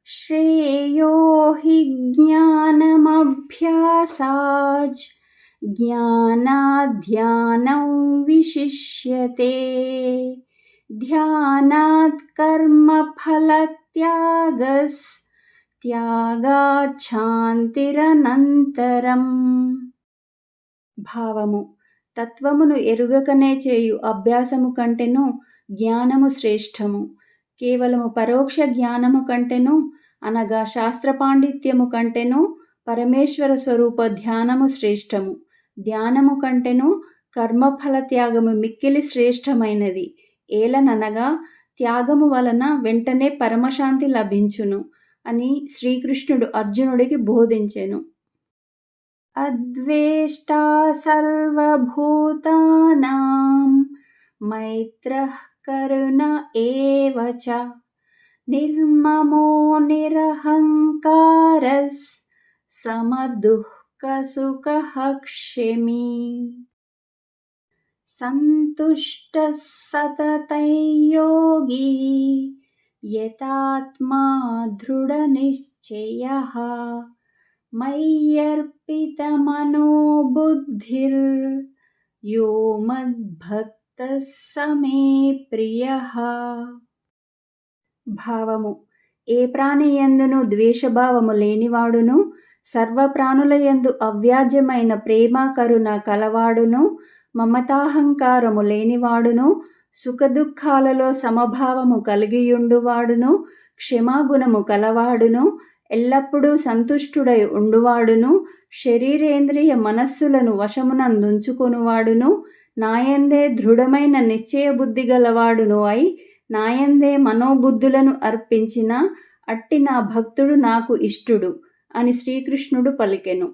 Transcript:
श्रेयो हि ज्ञानमभ्यासाच् ज्ञानाध्यानं विशिष्यते ध्यानात् कर्मफलत्यागात् శాంతిరనంతరం. భావము: తత్వమును ఎరుగకనే చేయు అభ్యాసము కంటెను జ్ఞానము శ్రేష్టము. కేవలము పరోక్ష జ్ఞానము కంటెను అనగా శాస్త్ర పాండిత్యము కంటెను పరమేశ్వర స్వరూప ధ్యానము శ్రేష్టము. ధ్యానము కంటెను కర్మఫల త్యాగము మిక్కిలి శ్రేష్టమైనది. ఏలననగా త్యాగము వలన వెంటనే పరమశాంతి లభించును అని శ్రీకృష్ణుడు అర్జునుడికి బోధించెను. అద్వేష్టా సర్వభూతానాం మైత్రః కరుణ ఏవ చ నిర్మమో నిరహంకారస్ సమదుఃఖసుఖః క్షేమీ సంతుష్టః సతతం యోగి యతాత్మా దృఢనిశ్చయః మయ్యర్పితమనో బుద్ధిర్ యో మద్భక్తః స మే ప్రియః. భావము: ఏ ప్రాణి యందును ద్వేషభావము లేనివాడును సర్వప్రాణుల యందు అవ్యాజ్యమైన ప్రేమ కరుణ కలవాడును మమతాహంకారము లేనివాడును సుఖదుఖాలలో సమభావము కలిగియుండువాడును క్షమాగుణము కలవాడును ఎల్లప్పుడూ సంతుష్టుడై ఉండువాడును శరీరేంద్రియ మనస్సులను వశమునందుంచుకొనువాడును నాయందే దృఢమైన నిశ్చయ బుద్ధి గలవాడును అయి నాయందే మనోబుద్ధులను అర్పించిన అట్టి నా భక్తుడు నాకు ఇష్టుడు అని శ్రీకృష్ణుడు పలికెను.